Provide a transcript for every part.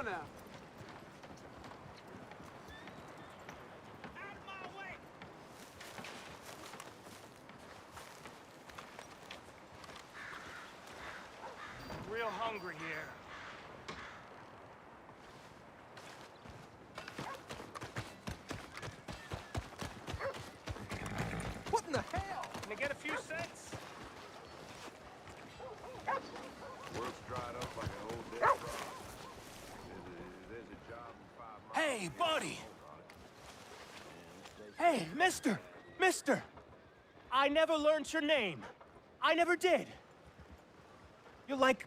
on now. Out of my way! I'm real hungry here. What in the hell? Can I get a few cents? Work's dried up like an old dead frog. There's a job in 5 miles. Hey, buddy! Hey, mister! I never learned your name. I never did. You're like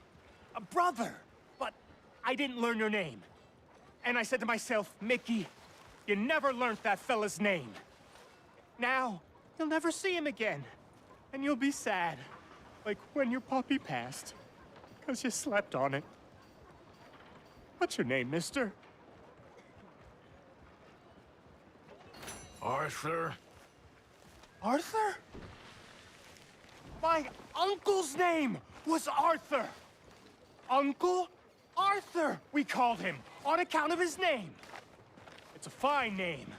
a brother, but I didn't learn your name. And I said to myself, Mickey, you never learned that fella's name. Now, you'll never see him again. And you'll be sad, like when your puppy passed, because you slept on it. What's your name, mister? Arthur? Arthur? My uncle's name was Arthur. Uncle Arthur, we called him, on account of his name. It's a fine name,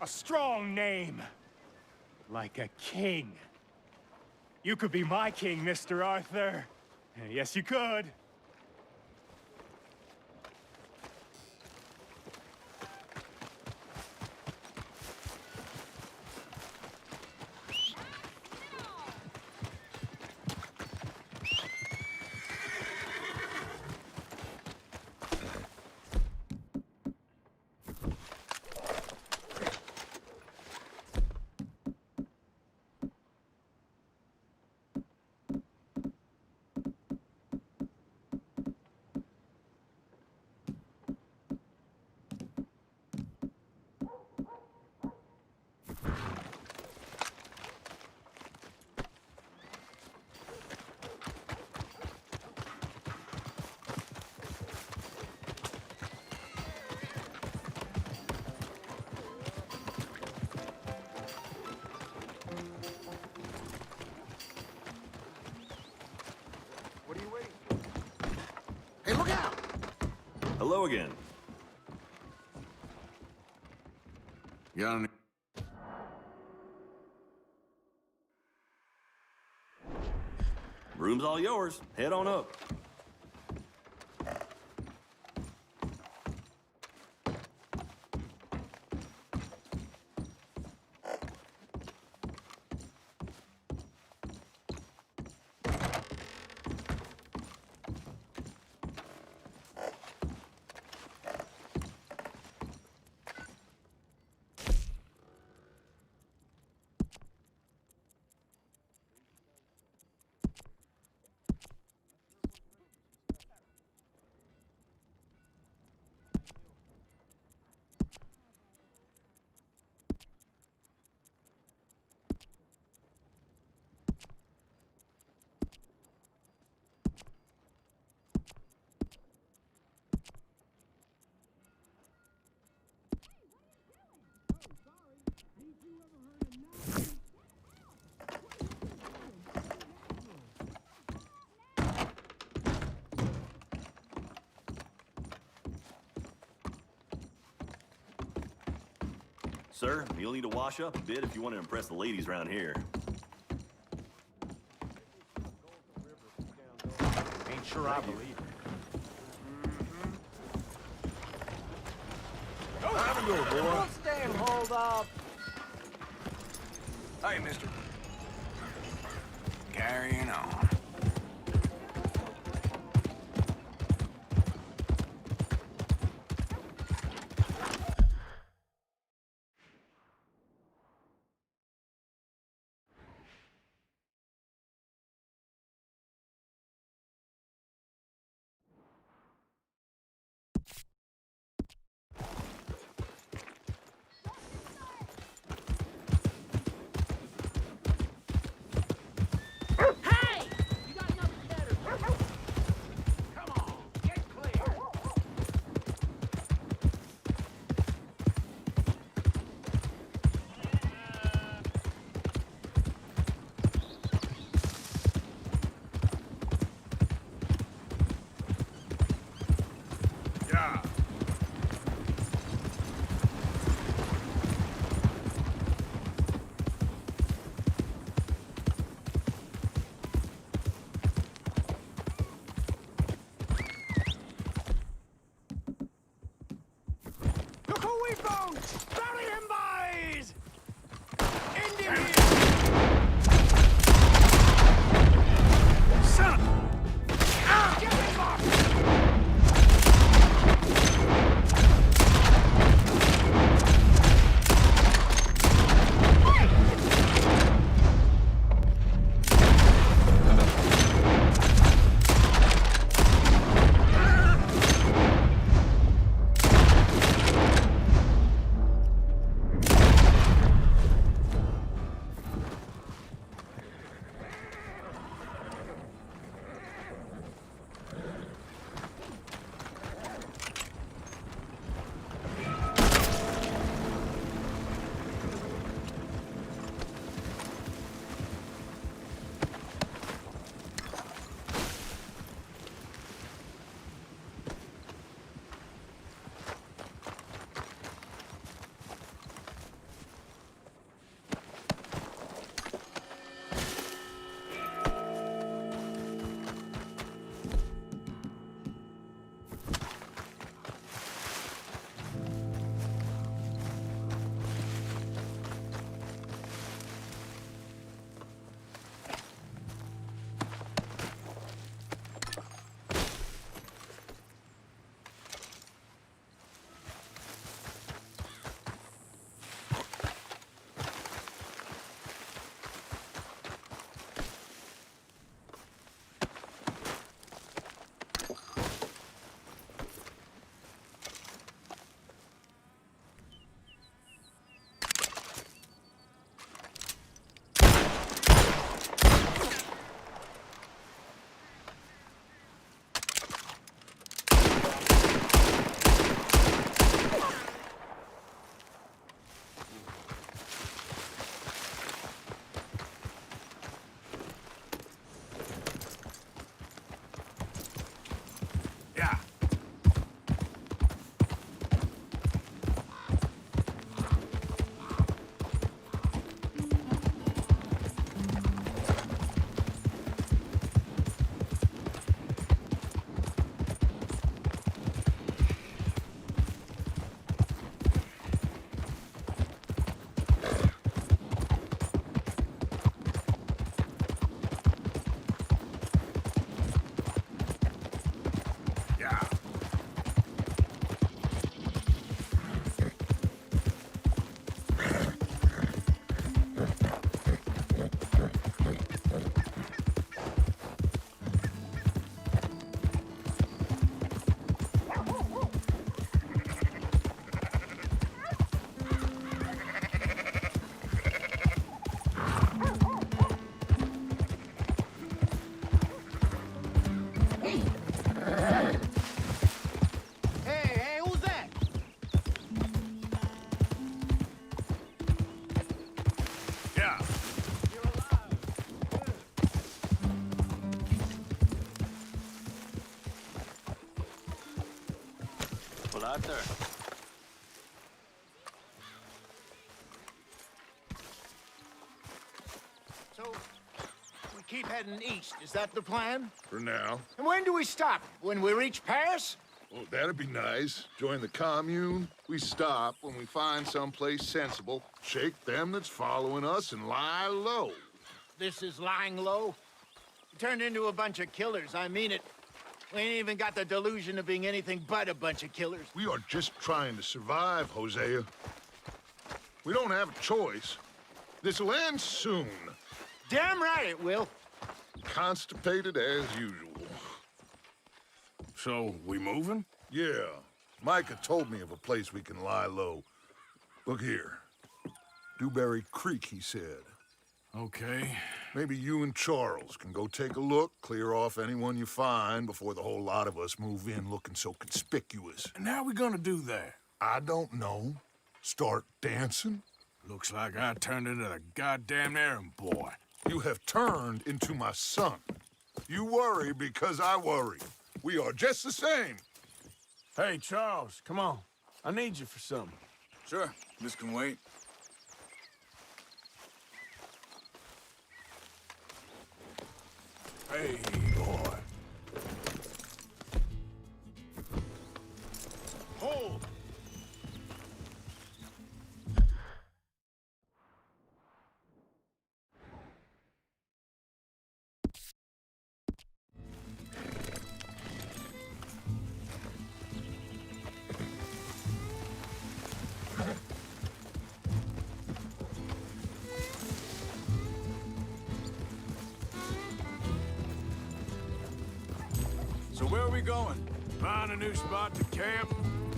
a strong name, like a king. You could be my king, Mr. Arthur. Yes, you could. What are you waiting for? Hey, look out! Hello again. Got any... Room's all yours. Head on up. Sir, you'll need to wash up a bit if you want to impress the ladies around here. Ain't sure I believe it. Have a go, boy. Don't stand hold up. Hey, mister. Carrying on. Yeah. Pull out there. So, we keep heading east. Is that the plan? For now. And when do we stop? When we reach Paris? Well, that'd be nice. Join the commune. We stop when we find someplace sensible, shake them that's following us, and lie low. This is lying low. We turned into a bunch of killers, I mean it. We ain't even got the delusion of being anything but a bunch of killers. We are just trying to survive, Hosea. We don't have a choice. This'll end soon. Damn right it will. Constipated as usual. So, we moving? Yeah. Micah told me of a place we can lie low. Look here. Dewberry Creek, he said. Okay. Maybe you and Charles can go take a look, clear off anyone you find before the whole lot of us move in looking so conspicuous. And how we gonna do that? I don't know. Start dancing? Looks like I turned into the goddamn errand boy. You have turned into my son. You worry because I worry. We are just the same. Hey, Charles, come on. I need you for something. Sure, this can wait. Hey, boy. Hold! So where are we going? Find a new spot to camp.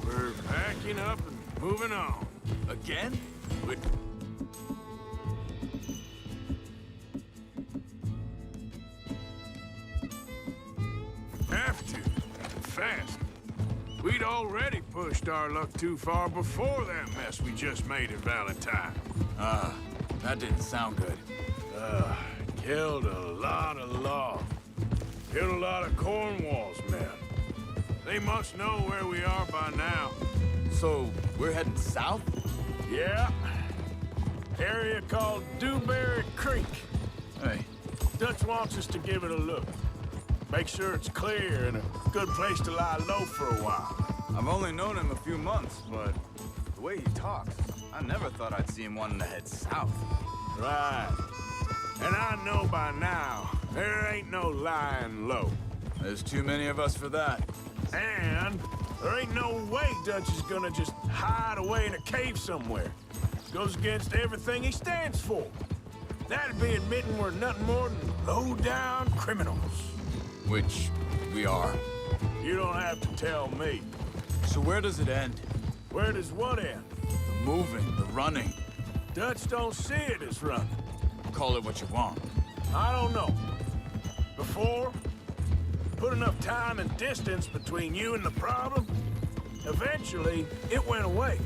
We're packing up and moving on. Again? We... Have to. Fast. We'd already pushed our luck too far before that mess we just made at Valentine. That didn't sound good. Killed a lot of law. Killed a lot of Cornwall's men. They must know where we are by now. So, we're heading south? Yeah. Area called Dewberry Creek. Hey, Dutch wants us to give it a look. Make sure it's clear and a good place to lie low for a while. I've only known him a few months, but the way he talks, I never thought I'd see him wanting to head south. Right. And I know by now, there ain't no lying low. There's too many of us for that. And there ain't no way Dutch is gonna just hide away in a cave somewhere. Goes against everything he stands for. That'd be admitting we're nothing more than low-down criminals. Which we are. You don't have to tell me. So where does it end? Where does what end? The moving, the running. Dutch don't see it as running. Call it what you want. I don't know. Before, put enough time and distance between you and the problem, eventually it went away.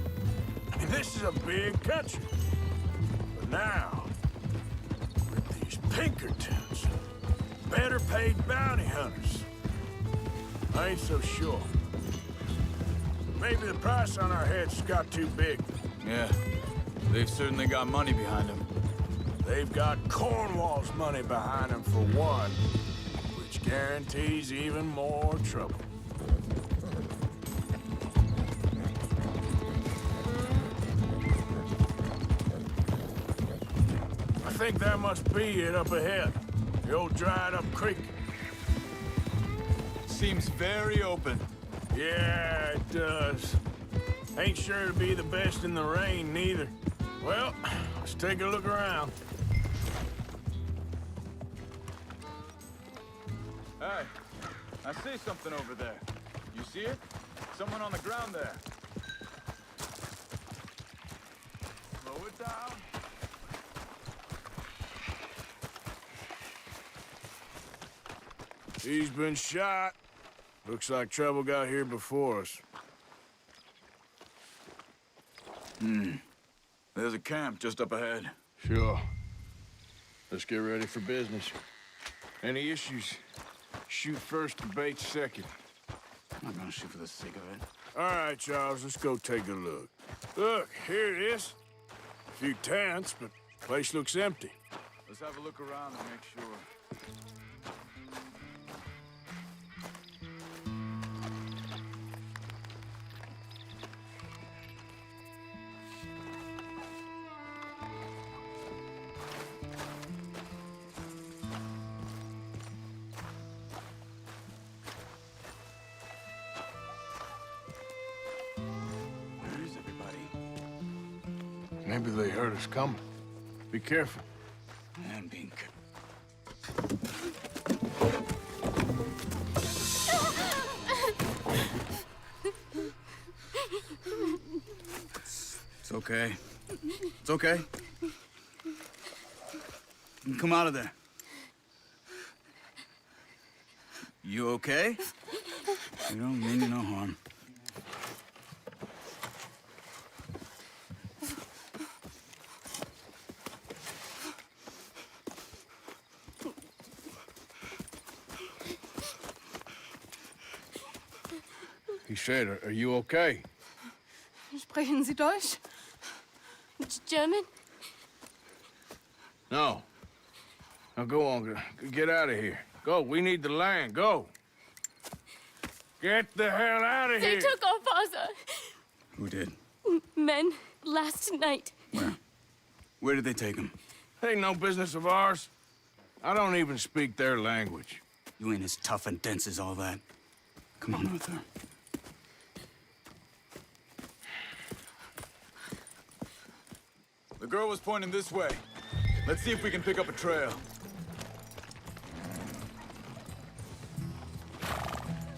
I mean, this is a big country. But now, with these Pinkertons, better paid bounty hunters, I ain't so sure. Maybe the price on our heads got too big. Yeah, they've certainly got money behind them. They've got Cornwall's money behind them for one, which guarantees even more trouble. I think that must be it up ahead. The old dried-up creek. Seems very open. Yeah, it does. Ain't sure to be the best in the rain, neither. Well, let's take a look around. Hey, I see something over there. You see it? Someone on the ground there. Slow it down. He's been shot. Looks like trouble got here before us. There's a camp just up ahead. Sure. Let's get ready for business. Any issues? Shoot first and bait second. I'm not gonna shoot for the sake of it. All right, Charles, let's go take a look. Look, here it is. A few tents, but place looks empty. Let's have a look around and make sure. Where is everybody? Maybe they heard us coming. Be careful. I'm being... It's okay. It's okay. You come out of there. You okay? You don't mean you no harm. He said, are you okay? Sprechen Sie Deutsch? German? No. Now go on, get out of here. Go, we need the land, go. Get the hell out of They here! took our father. Who did? Men, last night. Where? Where did they take him? Ain't no business of ours. I don't even speak their language. You ain't as tough and dense as all that. Come on, Arthur. The girl was pointing this way. Let's see if we can pick up a trail.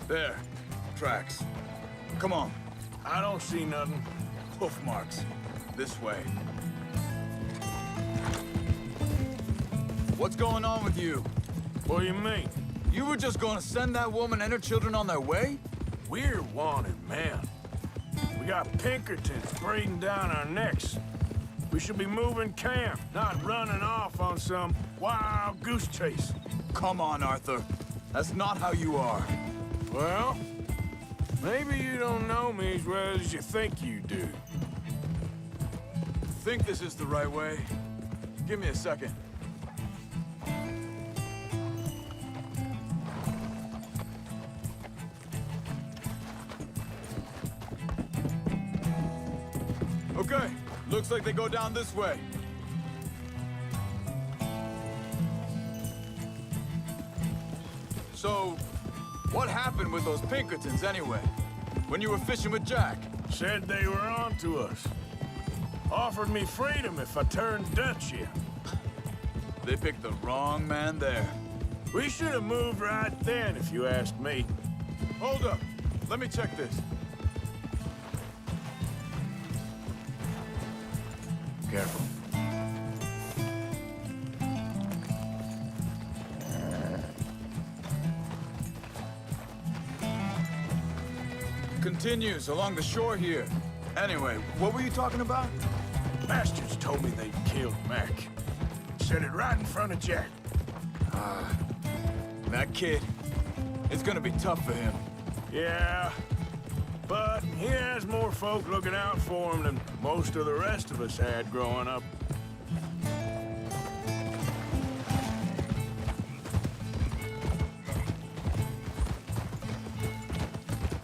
There. Tracks. Come on. I don't see nothing. Hoof marks. This way. What's going on with you? What do you mean? You were just gonna send that woman and her children on their way? We're wanted men. We got Pinkertons breathing down our necks. We should be moving camp, not running off on some wild goose chase. Come on, Arthur. That's not how you are. Well, maybe you don't know me as well as you think you do. Think this is the right way? Give me a second. Okay, looks like they go down this way. So, what happened with those Pinkertons anyway? When you were fishing with Jack? Said they were on to us. Offered me freedom if I turned Dutch in. They picked the wrong man there. We should have moved right then, if you ask me. Hold up. Let me check this. Careful. Continues along the shore here. Anyway, what were you talking about? Bastards told me they'd killed Mac. Said it right in front of Jack. That kid, it's gonna be tough for him. Yeah, but he has more folk looking out for him than most of the rest of us had growing up.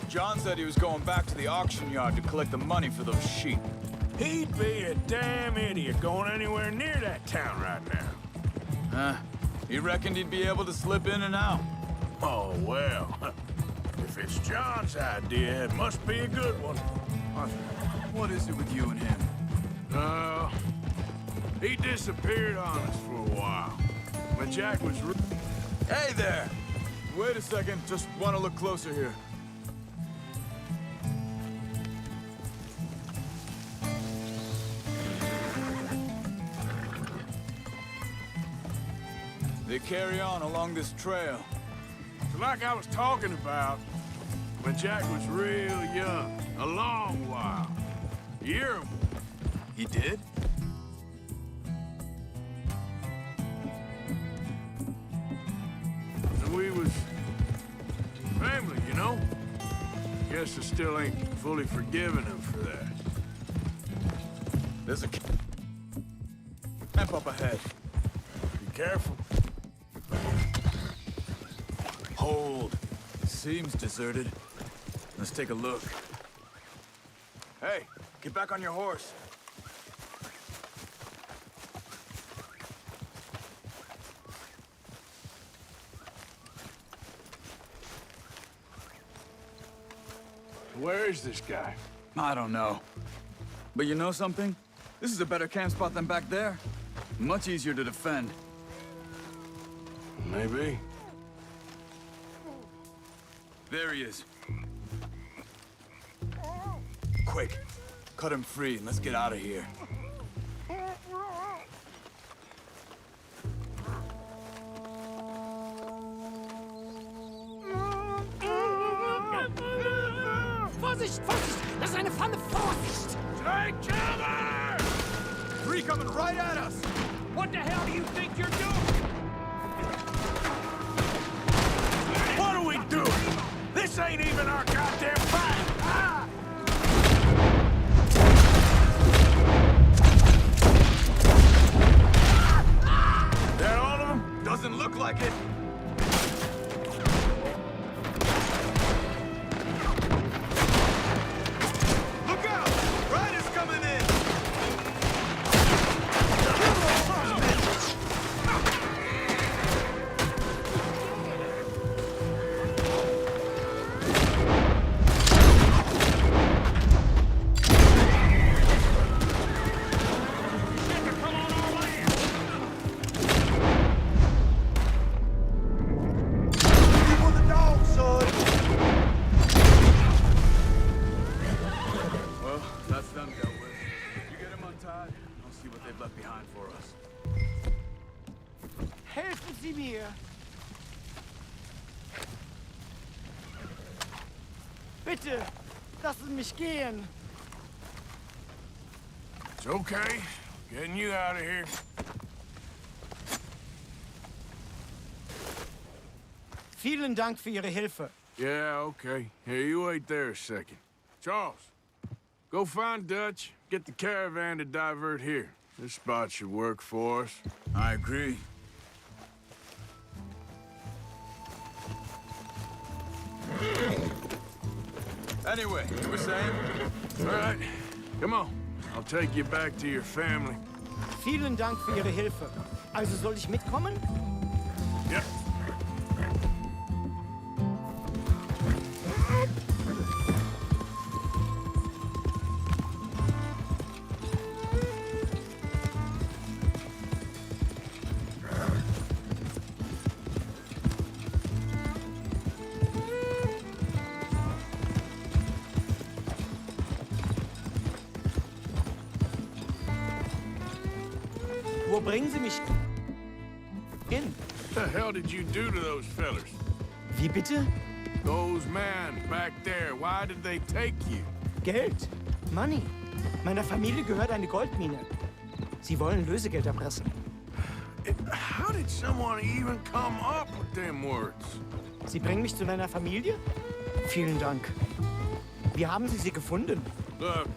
John said he was going back to the auction yard to collect the money for those sheep. He'd be a damn idiot going anywhere near that town right now. Huh? He reckoned he'd be able to slip in and out. Oh, well. If it's John's idea, it must be a good one. Arthur, what is it with you and him? He disappeared on us for a while. When Jack was... Hey there! Wait a second, just want to look closer here. They carry on along this trail. So like I was talking about, when Jack was real young, a long while. A year or more. He did? guess I still ain't fully forgiven him for that. There's a camp up ahead. Be careful. Hold. Seems deserted. Let's take a look. Hey, get back on your horse. Where is this guy? I don't know. But you know something? This is a better camp spot than back there. Much easier to defend. Maybe. There he is. Quick, cut him free and let's get out of here. Vorsicht, Vorsicht! Das ist eine Pfanne! Vorsicht! Take cover! Three coming right at us! What the hell do you think you're doing? What are we doing? This ain't even our goddamn fight! Ah! That all of them? Doesn't look like it. Look out! Riders coming in! Well, that's them dealt with. You get them untied, I'll see what they've left behind for us. Helfen Sie mir! Bitte, lassen mich gehen! It's okay. Getting you out of here. Vielen Dank für Ihre Hilfe. Yeah, okay. Here, you wait there a second. Charles, go find Dutch. Get the caravan to divert here. This spot should work for us. I agree. Anyway, you were saying? All right, come on. I'll take you back to your family. Vielen Dank für Ihre Hilfe. Also soll ich mitkommen? Yep. Wo bringen Sie mich hin? What the hell did you do to those fellers? Wie bitte? Those men back there, why did they take you? Geld. Money. Meiner Familie gehört eine Goldmine. Sie wollen Lösegeld erpressen. How did someone even come up with them words? Sie bringen mich zu meiner Familie? Vielen Dank. Wie haben Sie sie gefunden? Look,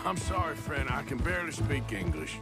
I'm sorry, friend. I can barely speak English.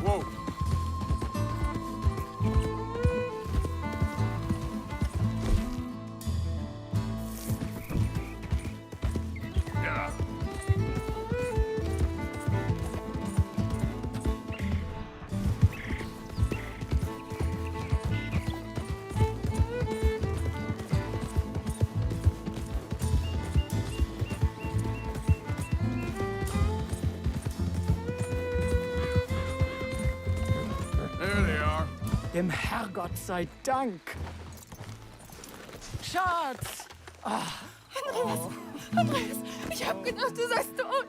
Whoa. Yeah. There they are. Dem Herrgott sei Dank. Schatz! Andreas, ich hab gedacht, du seist tot.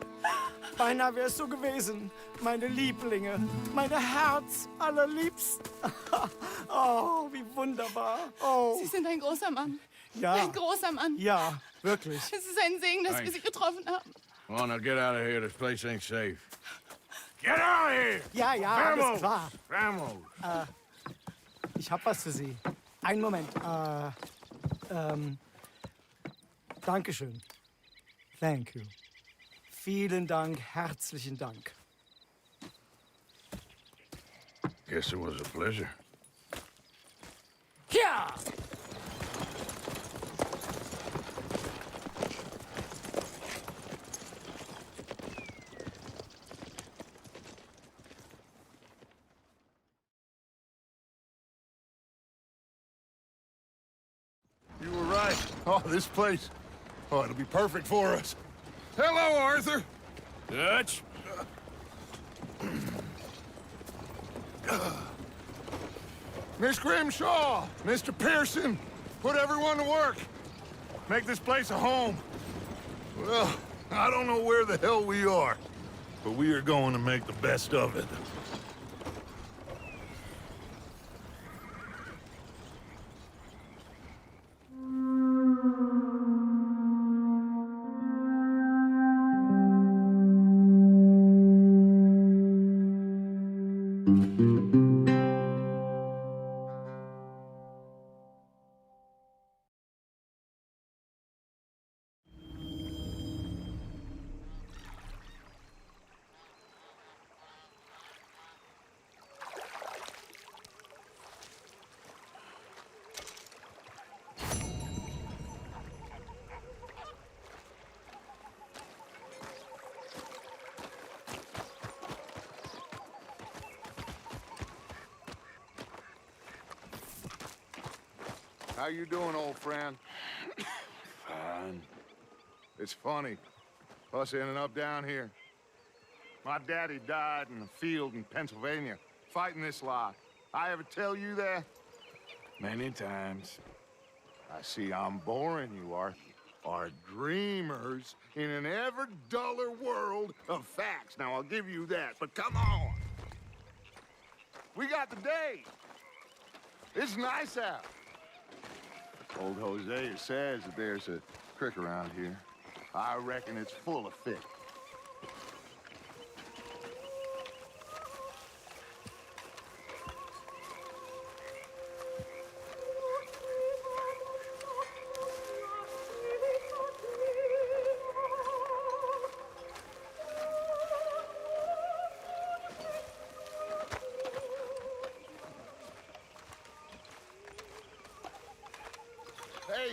Beinahe wär's so gewesen. Meine Lieblinge, meine Herz allerliebsten. Oh, wie wunderbar. Oh, Sie sind ein großer Mann. ja. Ein großer Mann. Ja, wirklich. Es ist ein Segen, dass wir Sie getroffen haben. Come on, now get out of here. This place ain't safe. Get out of here! Ja, ja, alles Vamos! klar. Vamos! Ich hab was für Sie. Einen Moment. Dankeschön. Thank you. Vielen Dank, herzlichen Dank. Guess it was a pleasure. Ja! You were right. Oh, this place. Oh, it'll be perfect for us. Hello, Arthur. Dutch? Miss Grimshaw, Mr. Pearson, put everyone to work. Make this place a home. Well, I don't know where the hell we are, but we are going to make the best of it. How you doing, old friend? Fine. It's funny, us ending up down here. My daddy died in a field in Pennsylvania, fighting this lot. I ever tell you that? Many times. I see I'm boring you, Arthur. Are dreamers in an ever duller world of facts. Now, I'll give you that, but come on. We got the day. It's nice out. Old Hosea says that there's a creek around here. I reckon it's full of fish. Hey,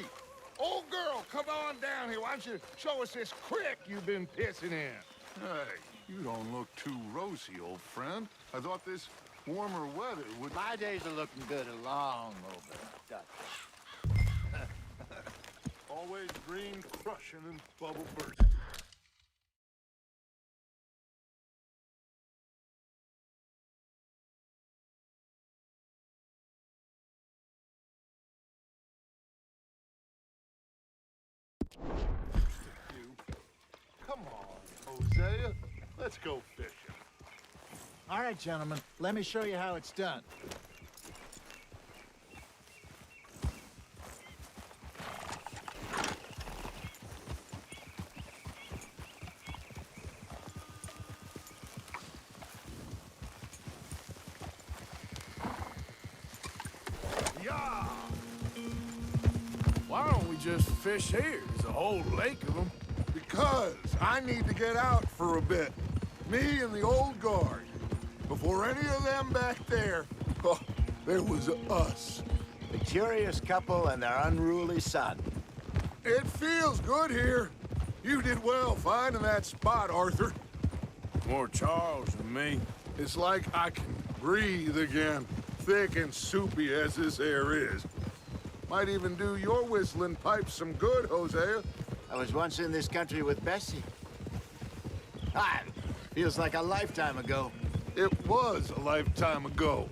old girl, come on down here. Why don't you show us this creek you've been pissing in? Hey, you don't look too rosy, old friend. I thought this warmer weather would... My days are looking good along over, Dutch. Always green crushing and bubble bursting. Come on, Hosea. Let's go fishing. All right, gentlemen, let me show you how it's done. Yeah! Why don't we just fish here? There's a whole lake of them. Because I need to get out for a bit. Me and the old guard. Before any of them back there, oh, there was us. The curious couple and their unruly son. It feels good here. You did well finding that spot, Arthur. More Charles than me. It's like I can breathe again, thick and soupy as this air is. Might even do your whistling pipes some good, Hosea. I was once in this country with Bessie. Ah, feels like a lifetime ago. It was a lifetime ago.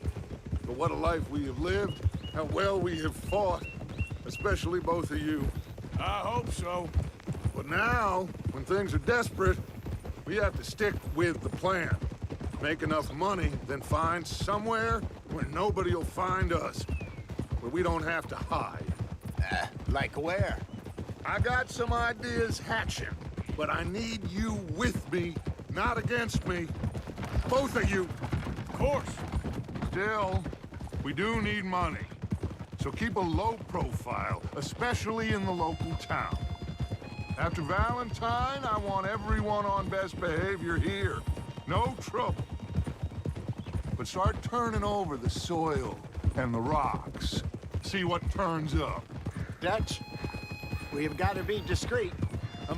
But what a life we have lived, how well we have fought, especially both of you. I hope so. But now, when things are desperate, we have to stick with the plan. Make enough money, then find somewhere where nobody will find us. Where we don't have to hide. Like where? I got some ideas hatching, but I need you with me, not against me. Both of you. Of course. Still, we do need money. So keep a low profile, especially in the local town. After Valentine, I want everyone on best behavior here. No trouble. But start turning over the soil and the rocks. See what turns up. Dutch, we've got to be discreet.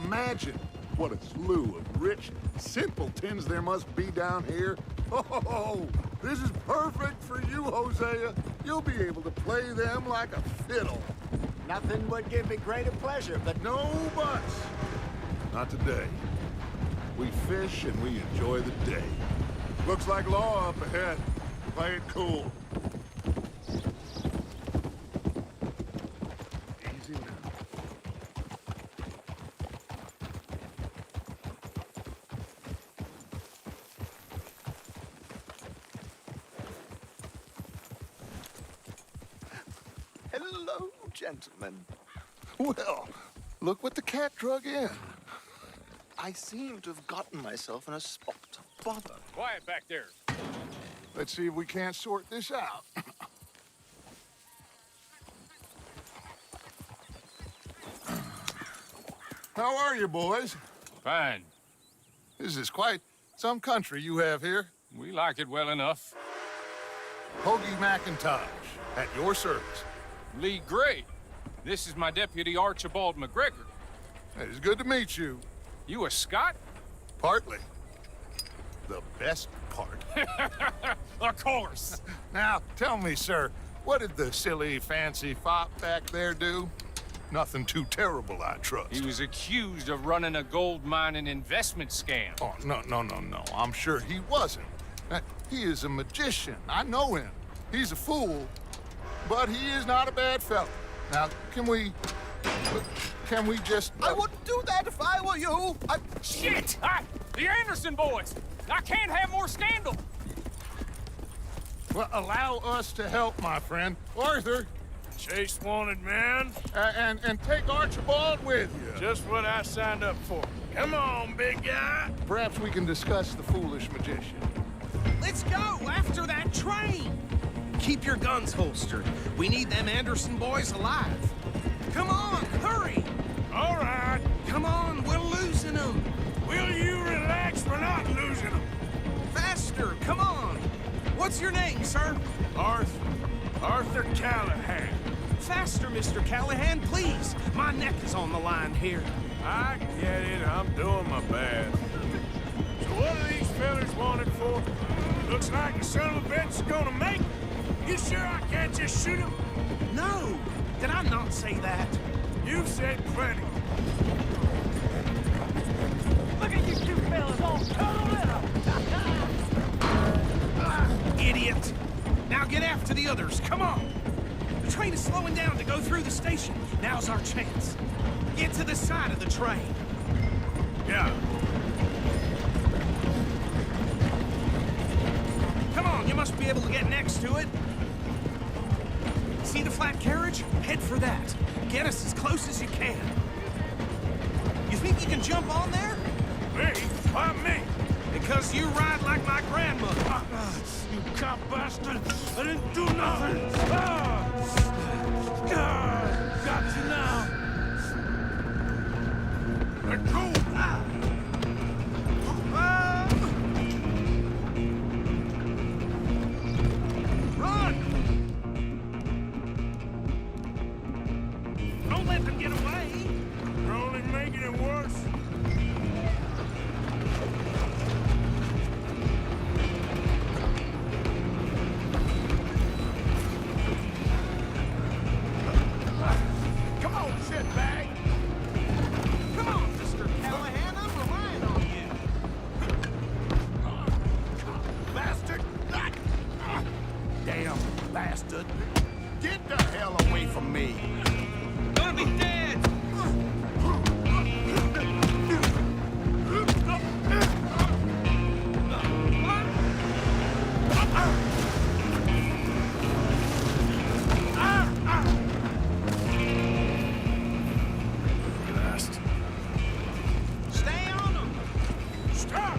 Imagine what a slew of rich simpletons there must be down here. Oh, this is perfect for you, Hosea. You'll be able to play them like a fiddle. Nothing would give me greater pleasure, but No buts. Not today. We fish and we enjoy the day. Looks like law up ahead. Play it cool. Easy now. Hello, gentlemen. Well, look what the cat drug in. I seem to have gotten myself in a spot of bother. Quiet back there. Let's see if we can't sort this out. How are you, boys? Fine. This is quite some country you have here. We like it well enough. Hoagie McIntosh, at your service. Lee Gray. This is my deputy Archibald McGregor. It's good to meet you. You a Scot? Partly. The best part. Of course. Now, tell me, sir, what did the silly, fancy fop back there do? Nothing too terrible, I trust. He was accused of running a gold mining investment scam. Oh, no. I'm sure he wasn't. He is a magician. I know him. He's a fool, but he is not a bad fellow. Now, can we just... I wouldn't do that if I were you. Shit! The Anderson boys! I can't have more scandal! Well, allow us to help, my friend. Arthur, Chase wanted man. and take Archibald with you. Just what I signed up for. Come on, big guy. Perhaps we can discuss the foolish magician. Let's go after that train! Keep your guns holstered. We need them Anderson boys alive. Come on, hurry! All right. Come on, we're losing them. Will you relax? We're not losing them. Faster, come on. What's your name, sir? Arthur Callahan. Faster, Mr. Callahan, please. My neck is on the line here. I get it. I'm doing my best. So what are these fellas wanted for? Looks like the son of a bitch is gonna make it. You sure I can't just shoot him? No, did I not say that? You've said plenty. Look at you two fellas all cuddled up! Idiot! Now get after the others, come on! The train is slowing down to go through the station. Now's our chance. Get to the side of the train. Yeah. Come on, you must be able to get next to it. See the flat carriage? Head for that. Get us as close as you can. You think you can jump on there? Me? Why me? Because you ride like my grandmother. You cop bastard! I didn't do nothing! Got you now! Let go! Get the hell away from me! Gonna be dead! Last. Stay on them! Stop!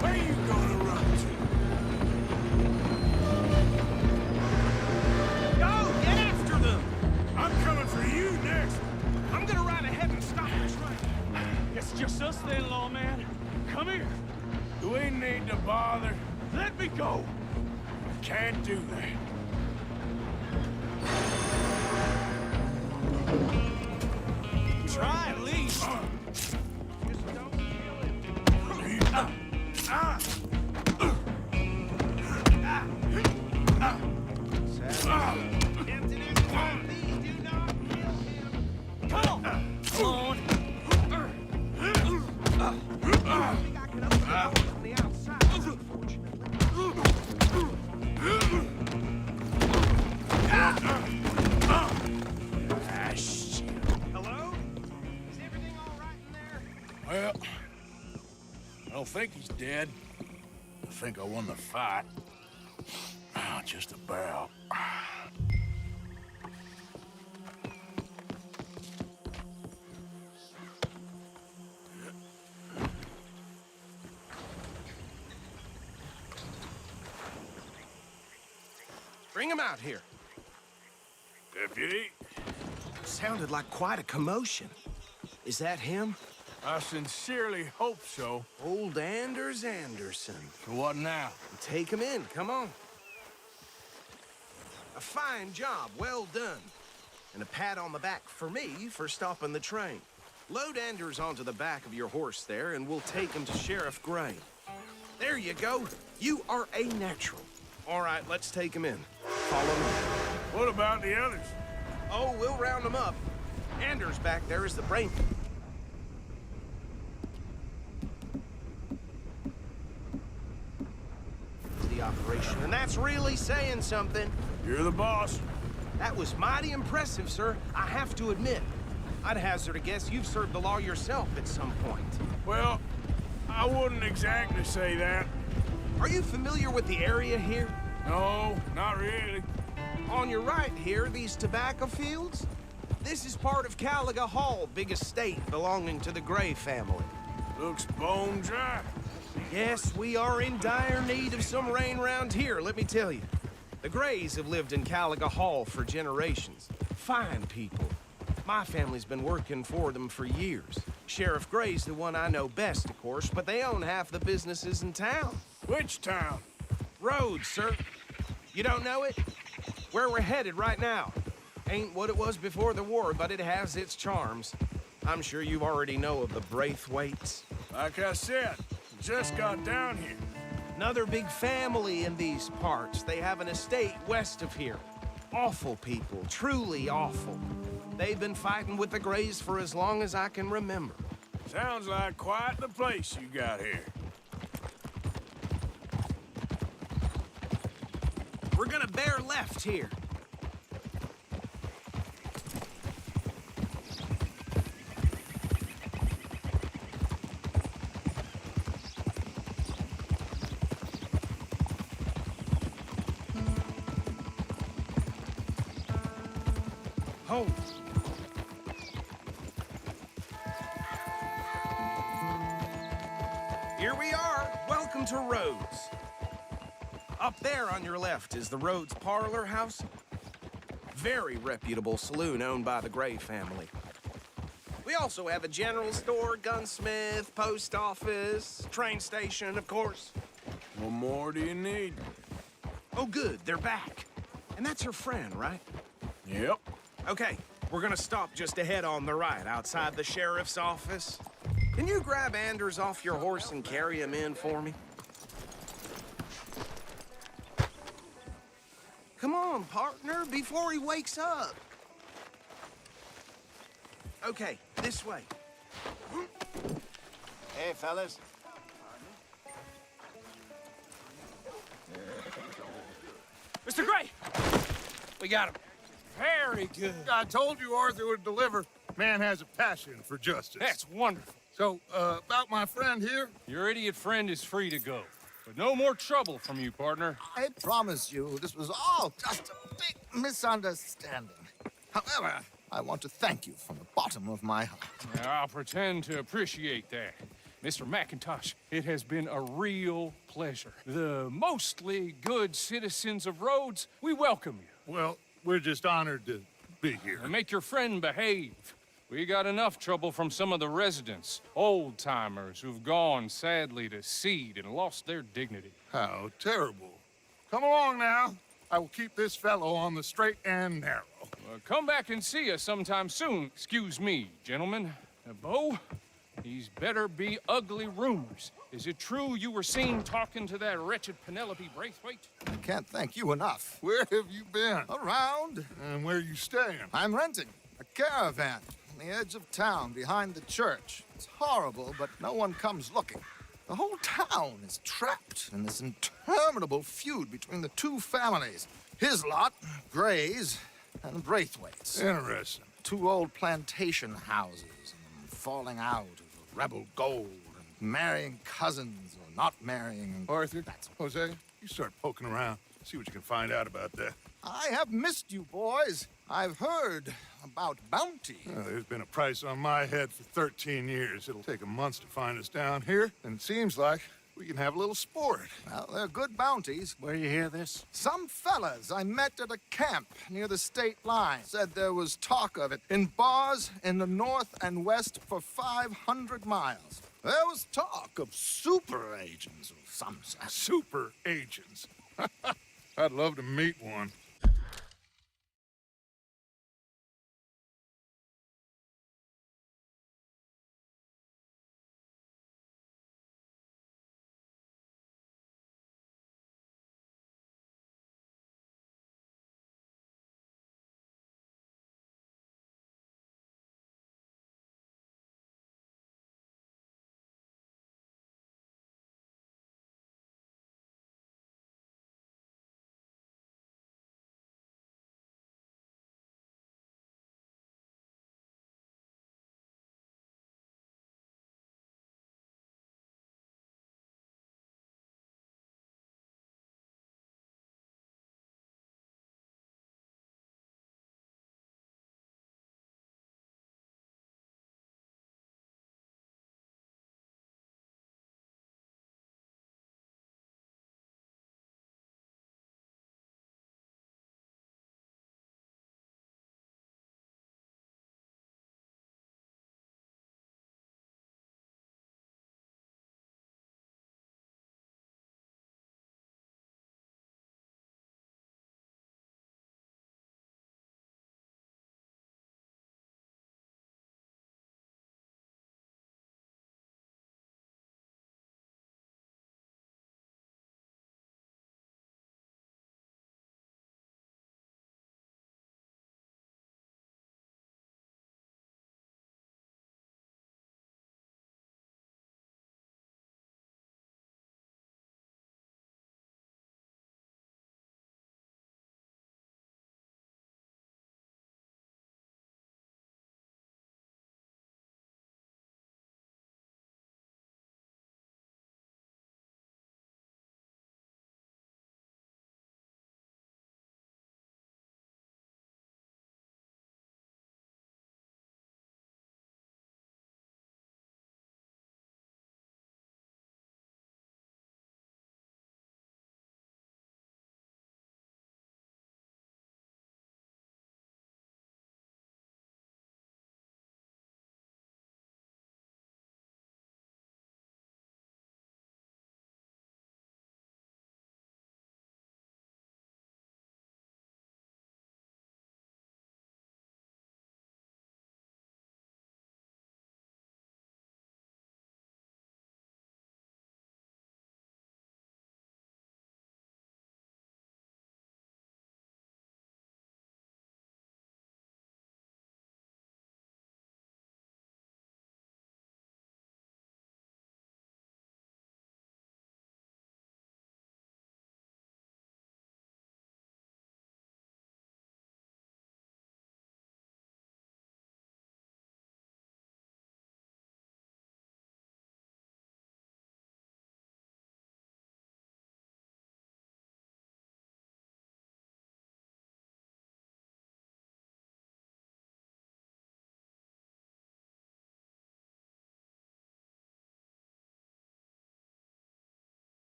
Where you gonna run to? Go! Get after them! I'm coming for you next. I'm gonna ride ahead and stop the train. It's just us then, lawman. Come here. Do we need to bother? Let me go. Can't do that. Try at least. Just don't kill him. Captain Everyone, please do not kill him. Come on. Come on. I can open the door from the outside, unfortunately. Ah, shit. Hello? Is everything all right in there? Well, I don't think he's dead. I think I won the fight. Ah, just about. Bring him out here. Deputy, Sounded like quite a commotion. Is that him? I sincerely hope so. Old Anders Anderson. So what now? Take him in, come on. A fine job, well done. And a pat on the back for me for stopping the train. Load Anders onto the back of your horse there, and we'll take him to Sheriff Gray. There you go. You are a natural. All right, let's take him in. Follow me. What about the others? Oh, we'll round them up. Anders back there is the brain. The operation, and that's really saying something. You're the boss. That was mighty impressive, sir. I have to admit. I'd hazard a guess you've served the law yourself at some point. Well, I wouldn't exactly say that. Are you familiar with the area here? No, not really. On your right here, these tobacco fields? This is part of Caliga Hall, big estate belonging to the Gray family. Looks bone dry. Yes, we are in dire need of some rain round here, let me tell you. The Grays have lived in Caliga Hall for generations. Fine people. My family's been working for them for years. Sheriff Gray's the one I know best, of course, but they own half the businesses in town. Which town? Rhodes, sir. You don't know it? Where we're headed right now. Ain't what it was before the war, but it has its charms. I'm sure you already know of the Braithwaites. Like I said, just got down here. Another big family in these parts. They have an estate west of here. Awful people, truly awful. They've been fighting with the Grays for as long as I can remember. Sounds like quite the place you got here. We're gonna bear left here. Hold. Here we are. Welcome to Rhodes. Up there on your left is the Rhodes Parlor House. Very reputable saloon owned by the Gray family. We also have a general store, gunsmith, post office, train station, of course. What more do you need? Oh, good, they're back. And that's your friend, right? Yep. Okay, we're gonna stop just ahead on the right, outside the sheriff's office. Can you grab Anders off your horse and carry him in for me? Come on, partner, before he wakes up. Okay, this way. Hey, fellas. Mr. Gray! We got him. Very good. I told you Arthur would deliver. Man has a passion for justice. That's wonderful. So, about my friend here? Your idiot friend is free to go. But no more trouble from you, partner. I promise you, this was all just a big misunderstanding. However, I want to thank you from the bottom of my heart. I'll pretend to appreciate that. Mr. McIntosh, it has been a real pleasure. The mostly good citizens of Rhodes, we welcome you. Well, we're just honored to be here. And make your friend behave. We got enough trouble from some of the residents, old-timers who've gone, sadly, to seed and lost their dignity. How terrible. Come along now. I will keep this fellow on the straight and narrow. Come back and see us sometime soon. Excuse me, gentlemen. Bo, these better be ugly rumors. Is it true you were seen talking to that wretched Penelope Braithwaite? I can't thank you enough. Where have you been? Around. And where are you staying? I'm renting a caravan on the edge of town behind the church. It's horrible, but no one comes looking. The whole town is trapped in this interminable feud between the two families. His lot, Gray's, and Braithwaite's. Interesting. Two old plantation houses, and falling out of rebel gold, and marrying cousins or not marrying. Arthur, Jose, you start poking around. See what you can find out about that. I have missed you, boys. I've heard about bounty. Well, there's been a price on my head for 13 years. It'll take a month to find us down here, and it seems like we can have a little sport. Well, they're good bounties. Where you hear this? Some fellas I met at a camp near the state line said there was talk of it in bars in the north and west for 500 miles. There was talk of super agents of some sort. Super agents. I'd love to meet one.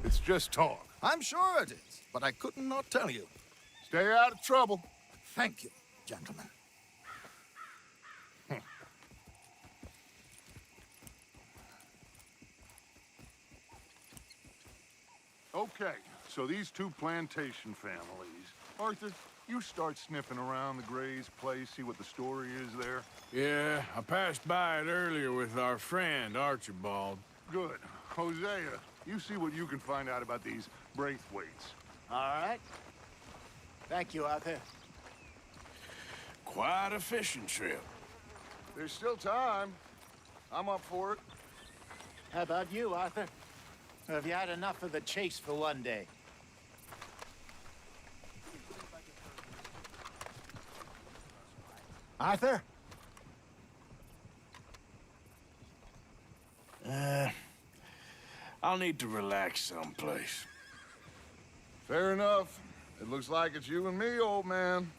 It's just talk. I'm sure it is, but I could not tell you. Stay out of trouble. Thank you, gentlemen. Okay, so these two plantation families. Arthur, you start sniffing around the Gray's place, see what the story is there. Yeah, I passed by it earlier with our friend, Archibald. Good. Hosea, you see what you can find out about these Braithwaites. All right. Thank you, Arthur. Quite a fishing trip. There's still time. I'm up for it. How about you, Arthur? Have you had enough of the chase for one day? Arthur? I'll need to relax someplace. Fair enough. It looks like it's you and me, old man.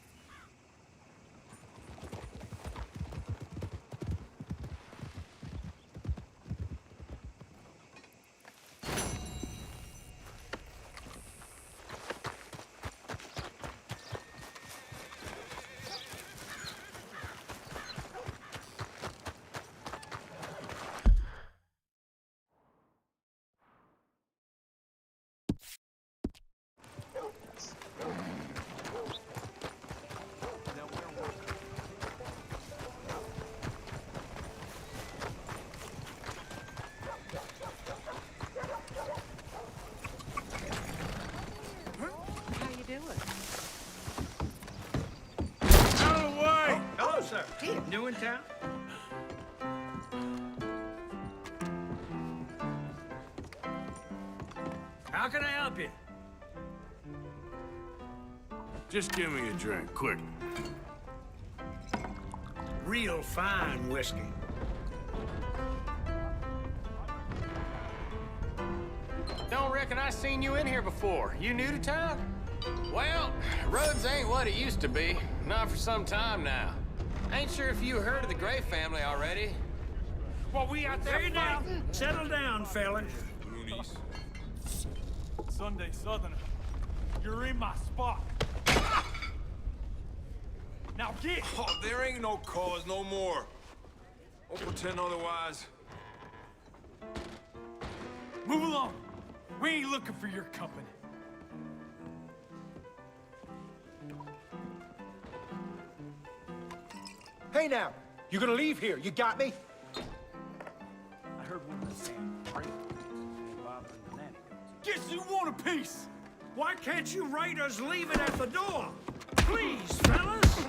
New in town? How can I help you? Just give me a drink, quick. Real fine whiskey. Don't reckon I seen you in here before. You new to town? Well, roads ain't what it used to be. Not for some time now. Ain't sure if you heard of the Gray family already. Well, we out there fighting. Settle down, fella. Loonies. Sunday Southerner, you're in my spot. Now get! Oh, there ain't no cause no more. Don't pretend otherwise. Move along. We ain't looking for your company. Hey now, you gonna leave here? You got me? I heard one of the Sam bothering the nanny. Guess you want a piece! Why can't you raiders leave it at the door? Please, fellas!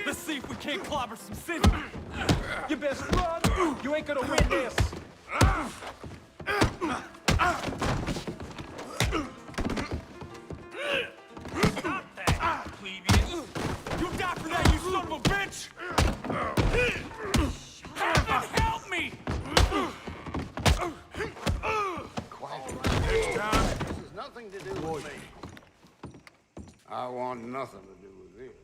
Let's see if we can't clobber some sense. You best run! You ain't gonna win this! Stop that, plebeians! You die for that, you son of a bitch! Help me! Next time. This has nothing to do with me. I want nothing to do with this.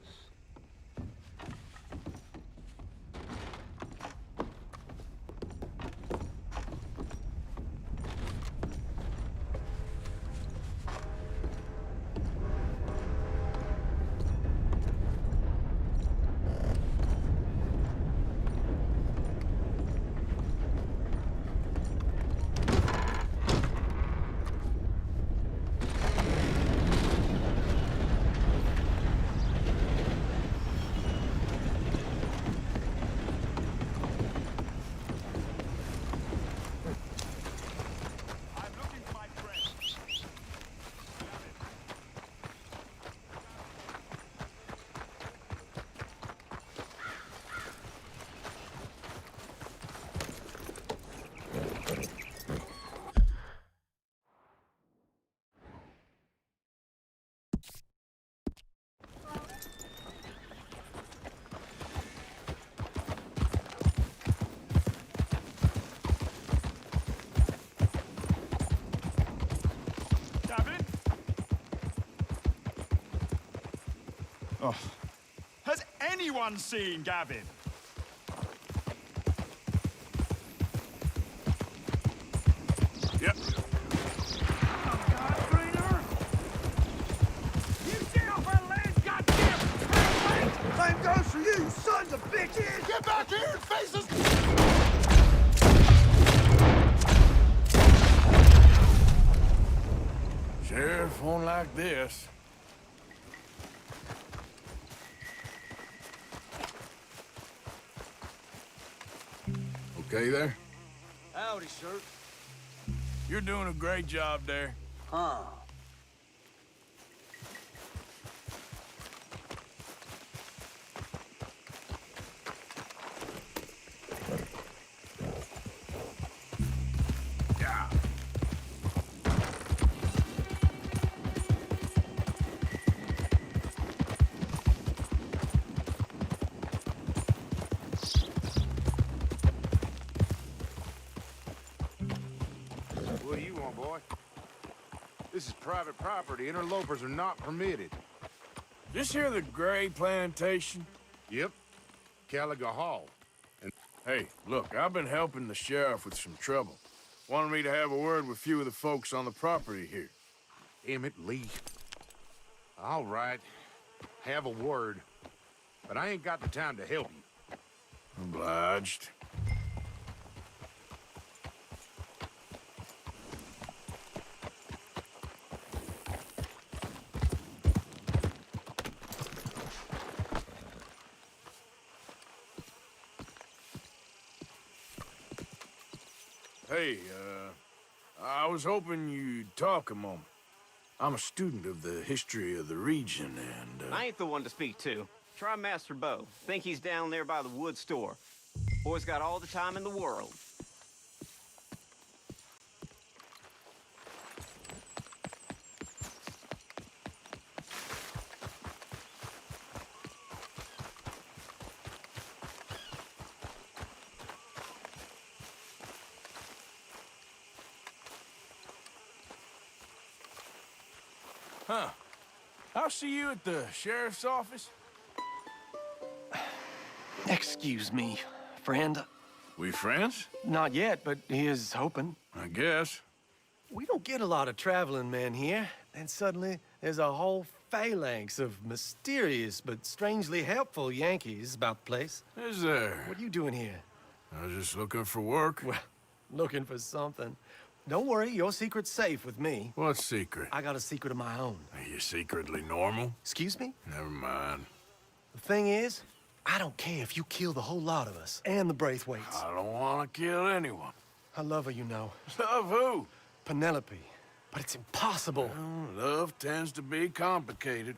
Oh. Has anyone seen Gavin? one like this. Okay there? Howdy, sir. You're doing a great job there. Huh. Yeah. What do you want, boy? This is private property. Interlopers are not permitted. This here the Gray Plantation? Yep. Caliga Hall. And hey, look, I've been helping the sheriff with some trouble. Wanted me to have a word with a few of the folks on the property here. Emmett Lee. All right. Have a word. But I ain't got the time to help you. Obliged. Hey, I was hoping you'd talk a moment. I'm a student of the history of the region, and, I ain't the one to speak to. Try Master Bo. Think he's down there by the wood store. Boy's got all the time in the world. Huh. I'll see you at the sheriff's office. Excuse me, friend. We friends? Not yet, but here's hoping. I guess. We don't get a lot of traveling men here. And suddenly, there's a whole phalanx of mysterious but strangely helpful Yankees about the place. Is there? What are you doing here? I was just looking for work. Well, looking for something. Don't worry, your secret's safe with me. What secret? I got a secret of my own. Are you secretly normal? Excuse me? Never mind. The thing is, I don't care if you kill the whole lot of us and the Braithwaites. I don't want to kill anyone. I love her, you know. Love who? Penelope. But it's impossible. Well, love tends to be complicated.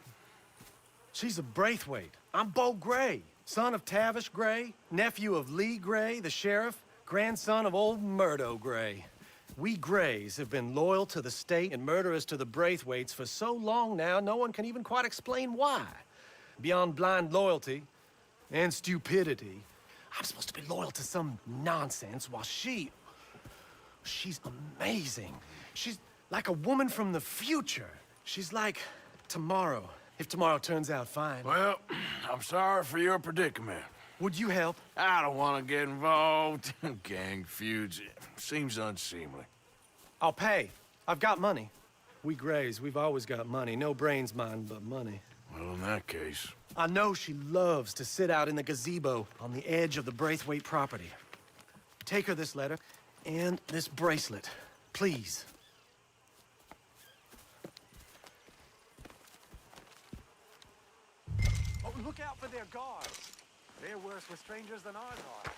She's a Braithwaite. I'm Bo Gray, son of Tavish Gray, nephew of Lee Gray, the sheriff, grandson of old Murdo Gray. We Grays have been loyal to the state and murderers to the Braithwaites for so long now, no one can even quite explain why. Beyond blind loyalty and stupidity, I'm supposed to be loyal to some nonsense while she's amazing. She's like a woman from the future. She's like tomorrow, if tomorrow turns out fine. Well, I'm sorry for your predicament. Would you help? I don't want to get involved in gang feuds. Seems unseemly. I'll pay. I've got money. We Grays, we've always got money. No brains, mind, but money. Well, in that case... I know she loves to sit out in the gazebo on the edge of the Braithwaite property. Take her this letter and this bracelet, please. Oh, look out for their guards. They're worse with strangers than ours are.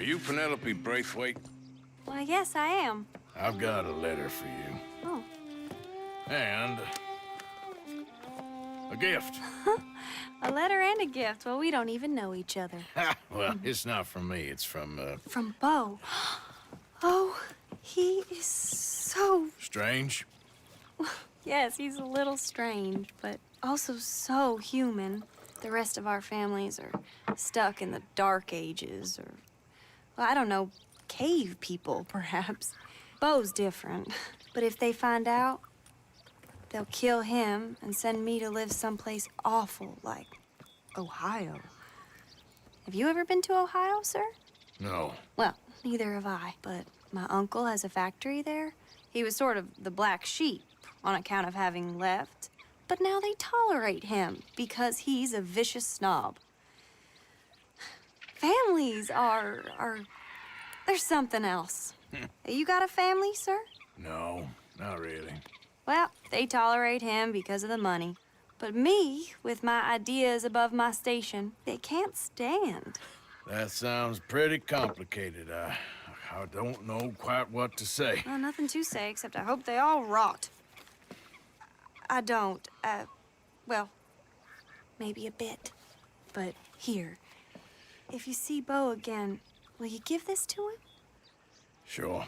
you Penelope Braithwaite? Why, yes, I am. I've got a letter for you. Oh. And a gift. A letter and a gift. Well, we don't even know each other. Well, it's not from me. It's from, From Bo. Oh, he is so... Strange? Yes, he's a little strange, but also so human. The rest of our families are stuck in the Dark Ages, or, well, I don't know, cave people, perhaps. Bo's different, but if they find out, they'll kill him and send me to live someplace awful like Ohio. Have you ever been to Ohio, sir? No. Well, neither have I, but my uncle has a factory there. He was sort of the black sheep on account of having left, but now they tolerate him because he's a vicious snob. Families there's something else. You got a family, sir? No, not really. Well, they tolerate him because of the money. But me, with my ideas above my station, they can't stand. That sounds pretty complicated. I don't know quite what to say. Well, nothing to say, except I hope they all rot. I don't, well, maybe a bit. But here, if you see Bo again, will you give this to him? Sure.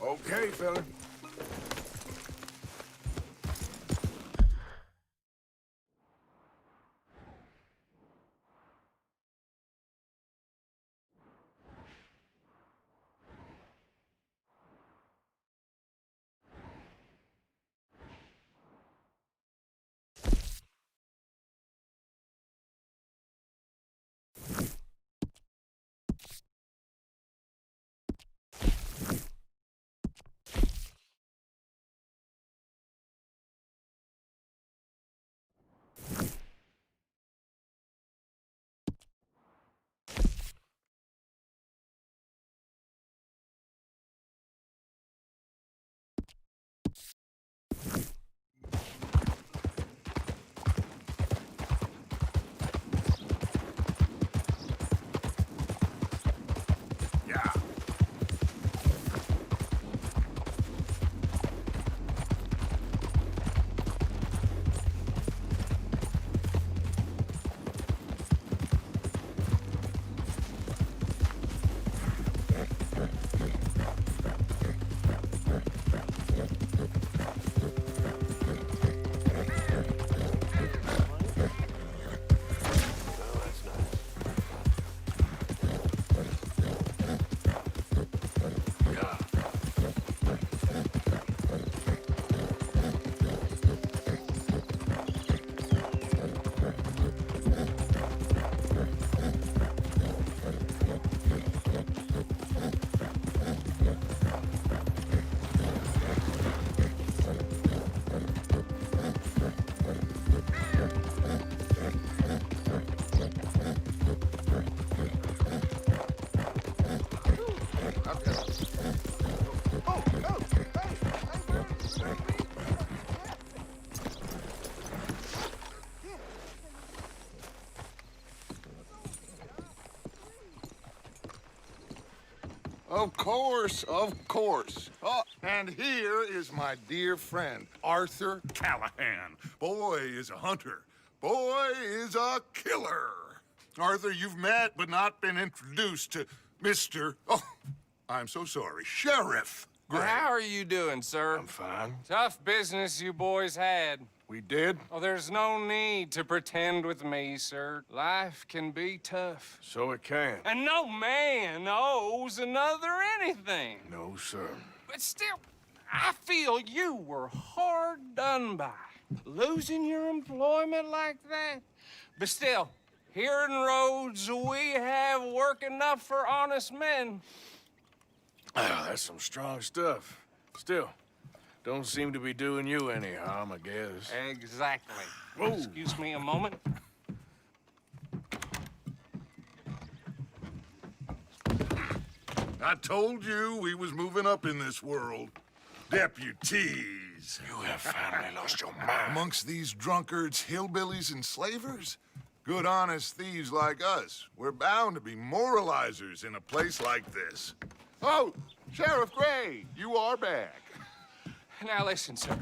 Okay, fella. Of course, of course. Oh, and here is my dear friend, Arthur Callahan. Boy is a hunter. Boy is a killer. Arthur, you've met but not been introduced to Mr. Oh, I'm so sorry, Sheriff Gray. How are you doing, sir? I'm fine. Tough business you boys had. We did? Oh, there's no need to pretend with me, sir. Life can be tough. So it can. And no man owes another anything. No, sir. But still, I feel you were hard done by. Losing your employment like that. But still, here in Rhodes, we have work enough for honest men. Ah, that's some strong stuff. Still, don't seem to be doing you any harm, I guess. Exactly. Whoa. Excuse me a moment. I told you we was moving up in this world. Deputies. You have finally lost your mind. Amongst these drunkards, hillbillies, and slavers? Good, honest thieves like us. We're bound to be moralizers in a place like this. Oh, Sheriff Gray, you are back. Now listen, sir.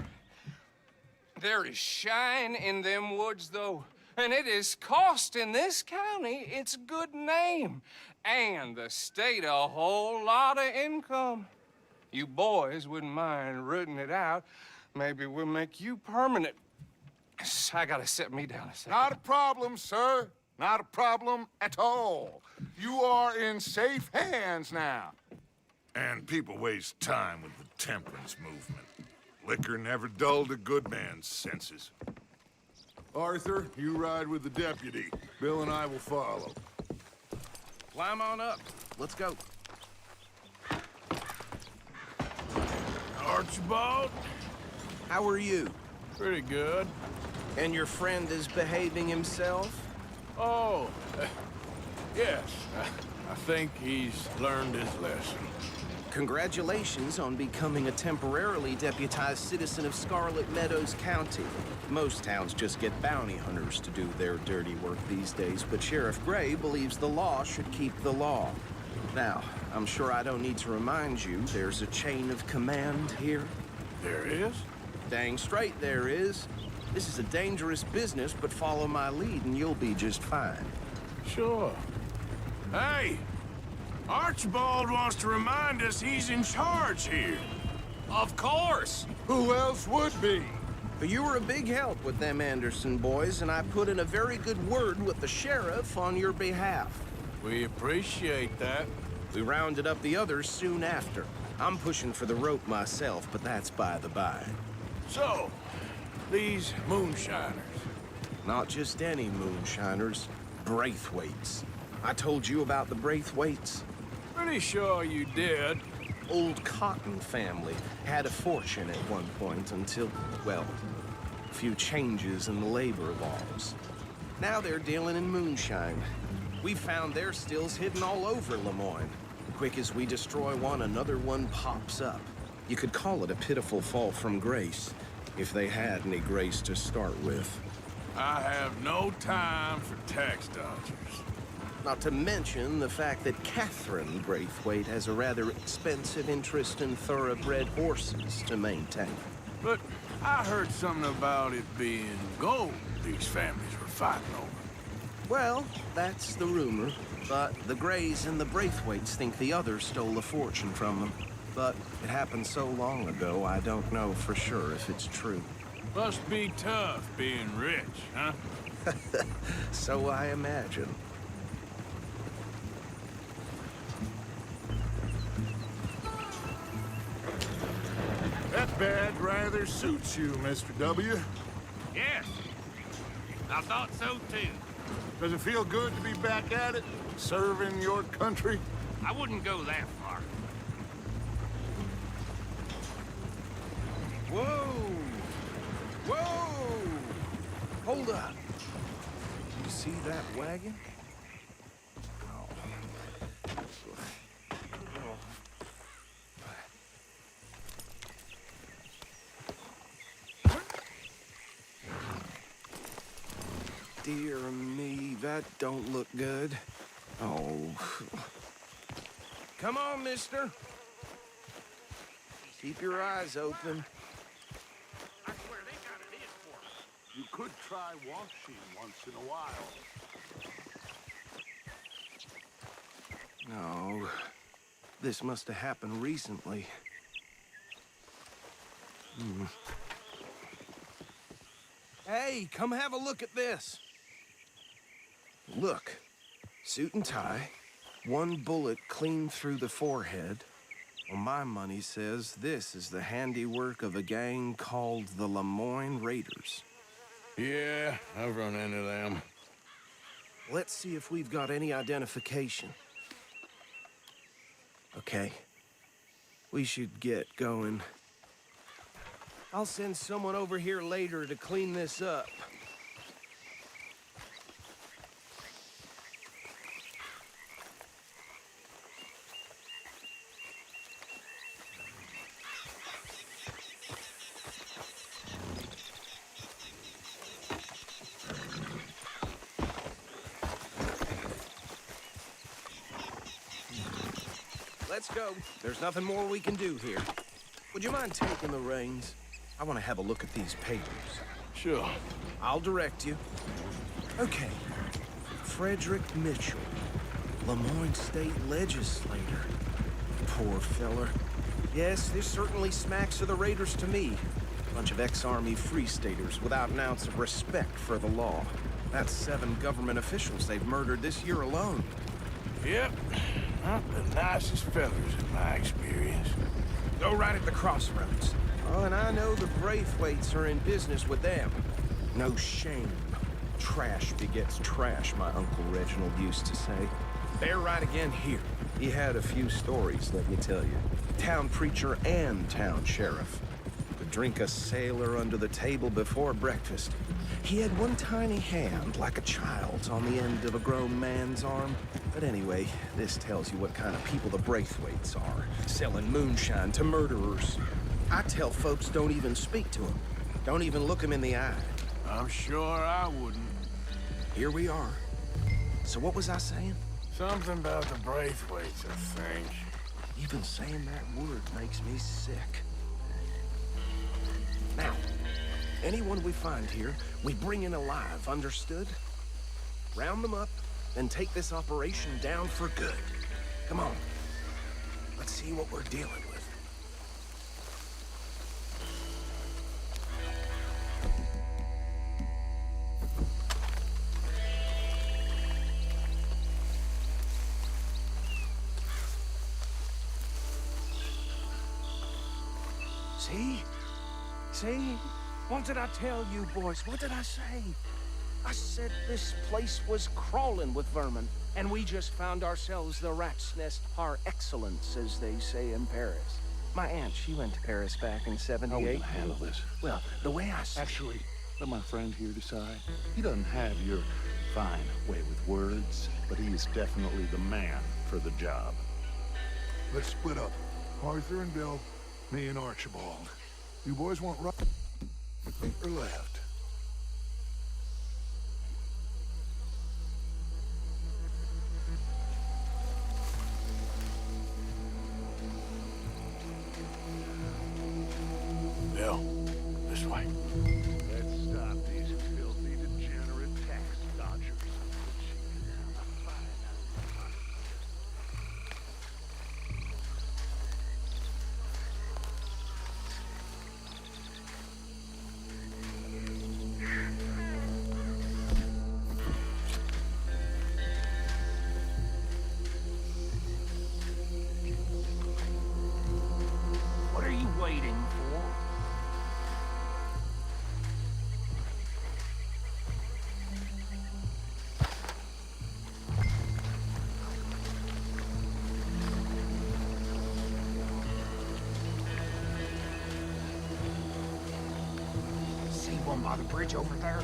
There is shine in them woods, though, and it is costing this county its good name and the state a whole lot of income. You boys wouldn't mind rooting it out. Maybe we'll make you permanent. I gotta sit me down a second. Not a problem, sir. Not a problem at all. You are in safe hands now. And people waste time with the temperance movement. Liquor never dulled a good man's senses. Arthur, you ride with the deputy. Bill and I will follow. Climb on up. Let's go. Archibald? How are you? Pretty good. And your friend is behaving himself? Oh, yes. I think he's learned his lesson. Congratulations on becoming a temporarily deputized citizen of Scarlet Meadows County. Most towns just get bounty hunters to do their dirty work these days, but Sheriff Gray believes the law should keep the law. Now, I'm sure I don't need to remind you there's a chain of command here. There is? Dang straight there is. This is a dangerous business, but follow my lead and you'll be just fine. Sure. Hey! Archibald wants to remind us he's in charge here. Of course! Who else would be? But you were a big help with them Anderson boys, and I put in a very good word with the sheriff on your behalf. We appreciate that. We rounded up the others soon after. I'm pushing for the rope myself, but that's by the by. So, these moonshiners. Not just any moonshiners, Braithwaites. I told you about the Braithwaites? Pretty sure you did. Old Cotton family had a fortune at one point until, well, a few changes in the labor laws. Now they're dealing in moonshine. We found their stills hidden all over Lemoyne. Quick as we destroy one, another one pops up. You could call it a pitiful fall from grace, if they had any grace to start with. I have no time for tax dodgers. Not to mention the fact that Catherine Braithwaite has a rather expensive interest in thoroughbred horses to maintain. But I heard something about it being gold these families were fighting over. Well, that's the rumor. But the Grays and the Braithwaites think the others stole a fortune from them. But it happened so long ago, I don't know for sure if it's true. Must be tough being rich, huh? So I imagine. That badge rather suits you, Mr. W. Yes. I thought so, too. Does it feel good to be back at it, serving your country? I wouldn't go that far. Whoa! Whoa! Hold up. You see that wagon? Dear me, that don't look good. Oh. Come on, mister. Keep your eyes open. I swear they got it in for us. You could try washing once in a while. No. This must have happened recently. Hey, come have a look at this. Look. Suit and tie. One bullet clean through the forehead. Well, my money says this is the handiwork of a gang called the Lemoyne Raiders. Yeah, I've run into them. Let's see if we've got any identification. Okay. We should get going. I'll send someone over here later to clean this up. Let's go. There's nothing more we can do here. Would you mind taking the reins? I want to have a look at these papers. Sure. I'll direct you. Okay. Frederick Mitchell, Lemoyne State Legislator. Poor feller. Yes, this certainly smacks of the Raiders to me. Bunch of ex-Army Free Staters without an ounce of respect for the law. That's 7 government officials they've murdered this year alone. Yep. Not the nicest fellas in my experience. Go right at the crossroads. Oh, and I know the Braithwaites are in business with them. No shame. Trash begets trash, my Uncle Reginald used to say. They're right again here. He had a few stories, let me tell you. Town preacher and town sheriff. Could drink a sailor under the table before breakfast. He had one tiny hand, like a child's, on the end of a grown man's arm. But anyway, this tells you what kind of people the Braithwaites are. Selling moonshine to murderers. I tell folks don't even speak to them. Don't even look them in the eye. I'm sure I wouldn't. Here we are. So what was I saying? Something about the Braithwaites, I think. Even saying that word makes me sick. Now, anyone we find here, we bring in alive, understood? Round them up, then take this operation down for good. Come on. Let's see what we're dealing with. See? See? What did I tell you, boys? What did I say? I said this place was crawling with vermin, and we just found ourselves the rat's nest par excellence, as they say in Paris. My aunt, she went to Paris back in '78. How are we gonna handle this? Well, the way I see Actually, let my friend here decide. He doesn't have your fine way with words, but he is definitely the man for the job. Let's split up. Arthur and Bill, me and Archibald. You boys want right or left? Bill, this way. Let's stop these filthy, degenerate tax dodgers. What are you waiting for? See one by the bridge over there?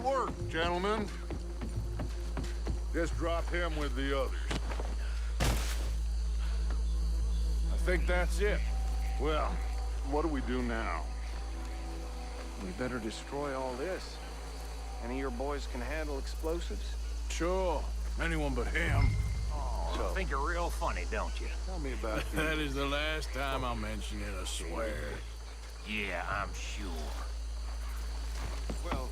work, gentlemen. Just drop him with the others. I think that's it. Well, what do we do now? We better destroy all this. Any of your boys can handle explosives? Sure. Anyone but him. Oh, So, I think you're real funny, don't you? tell me about That is the last time I'll mention it, I swear. Yeah, I'm sure. Well,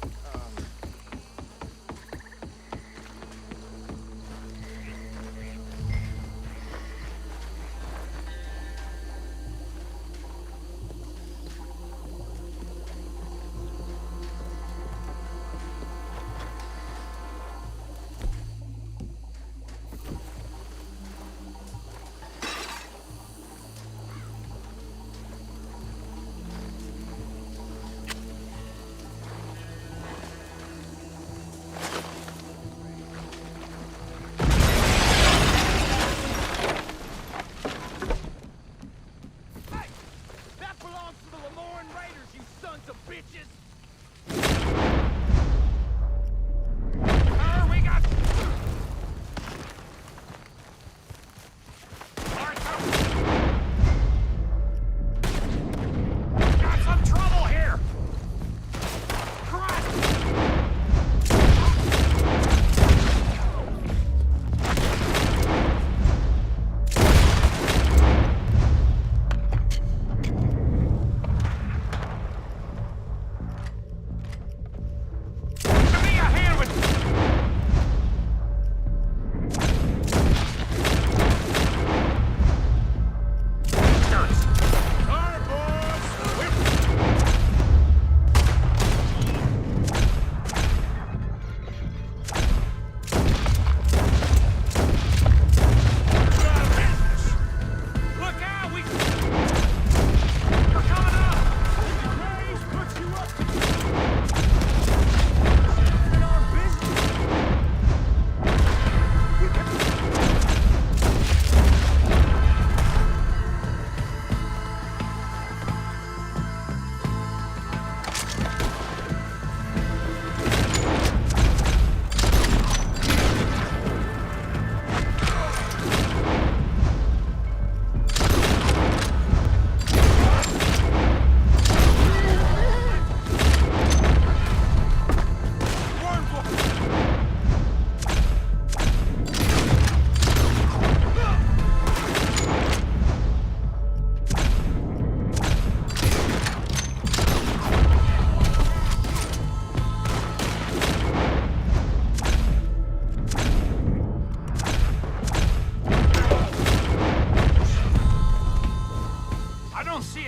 That belongs to the Lemoran Raiders, you sons of bitches! We got... Got some trouble here!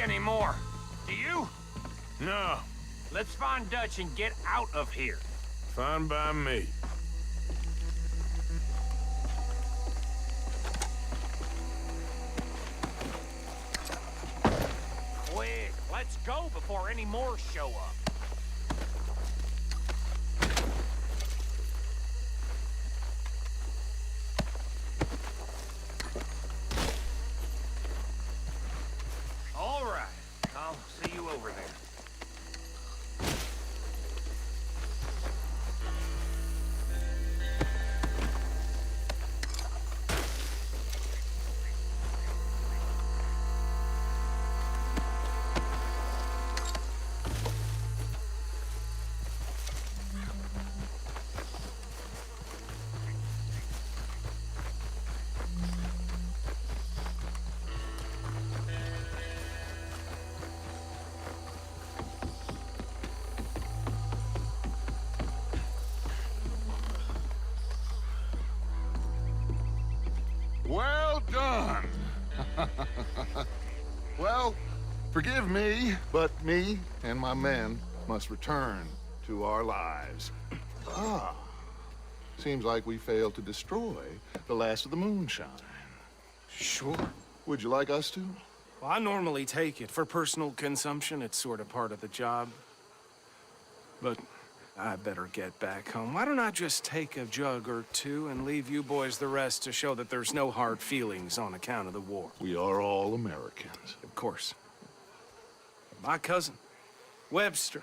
Anymore. Do you? No, Let's find Dutch and get out of here. fine by me. Quick, let's go before any more show up. All right, I'll see you over there. Well done. Well, forgive me, but me and my men must return to our lives. Ah, seems like we failed to destroy the last of the moonshine. Sure. Would you like us to? Well, I normally take it. For personal consumption, it's sort of part of the job. But I better get back home. Why don't I just take a jug or two and leave you boys the rest to show that there's no hard feelings on account of the war? We are all Americans. Of course. My cousin, Webster,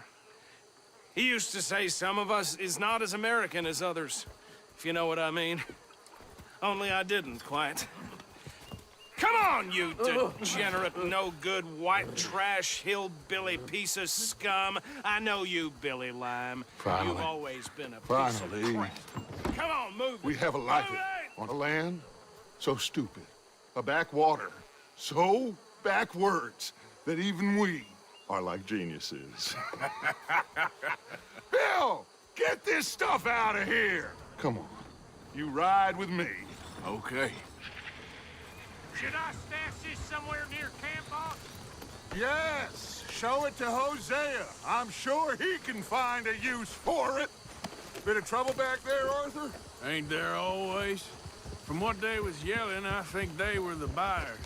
He used to say some of us is not as American as others, if you know what I mean. Only I didn't quite. Come on, you degenerate, no-good, white trash, hillbilly piece of scum. I know you, Billy Lime. Finally. You've always been a piece of Finally. crap. Come on, move. We have a life on a land so stupid, a backwater so backwards that even we are like geniuses. Bill, get this stuff out of here. Come on, you ride with me. Okay. Should I stash this somewhere near camp, boss? Yes, show it to Hosea. I'm sure he can find a use for it. Bit of trouble back there, Arthur? Ain't there always? From what they was yelling, I think they were the buyers.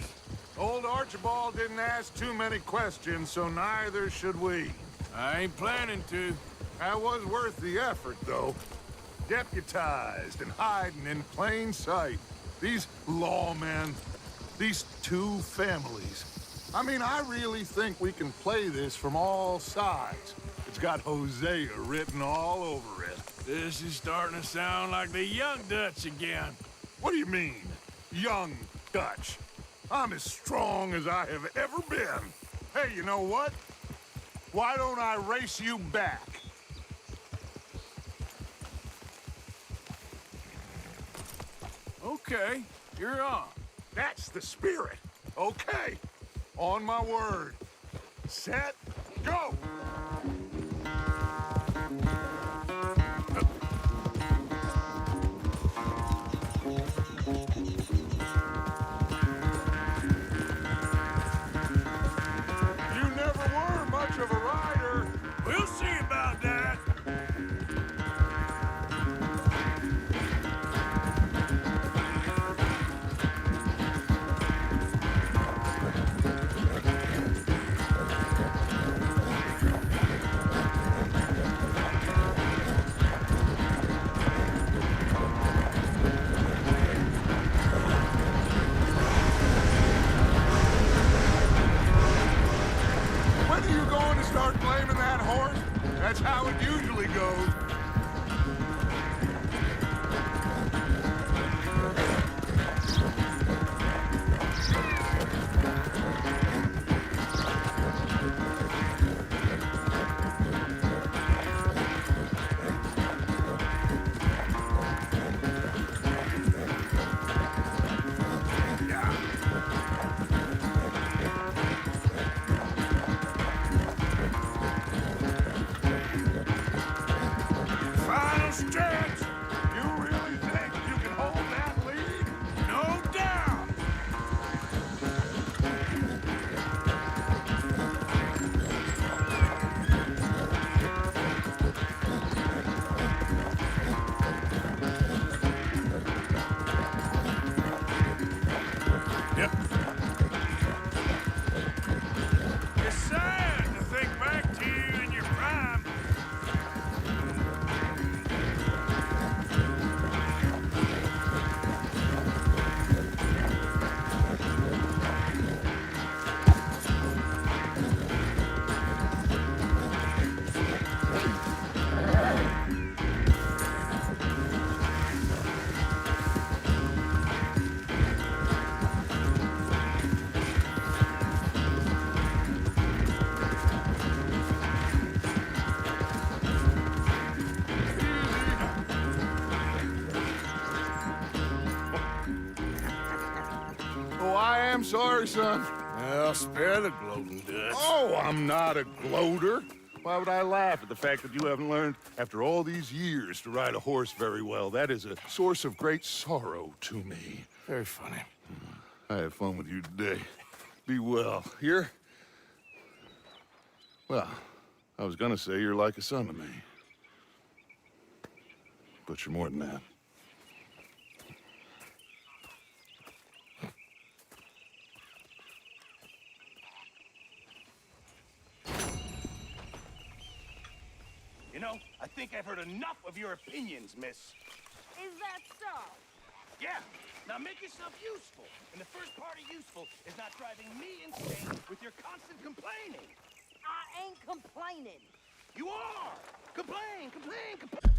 Old Archibald didn't ask too many questions, so neither should we. I ain't planning to. That was worth the effort, though. Deputized and hiding in plain sight. These lawmen, these two families. I mean, I really think we can play this from all sides. It's got Hosea written all over it. This is starting to sound like the Young Dutch again. What do you mean, young Dutch? I'm as strong as I have ever been. Hey, you know what? Why don't I race you back? Okay, you're on. That's the spirit. Okay, on my word. Set, go! You never were much of a rider. We'll see about that. When are you going to start blaming that horse? That's how it usually goes. Final stretch. You really think you can hold that lead? No doubt. Yep. It's sad to think back to you in your prime. Oh, I am sorry, son. Well, spare the gloating, Dutch. Oh, I'm not a gloater. Why would I laugh at the fact that you haven't learned, after all these years, to ride a horse very well? That is a source of great sorrow to me. Very funny. I had fun with you today. Be well. Here? Well, I was gonna say you're like a son to me. But you're more than that. You know, I think I've heard enough of your opinions, miss. Is that so? Yeah. Now make yourself useful. And the first part of useful is not driving me insane with your constant complaining. I ain't complaining. You are! Complain, complain, complain!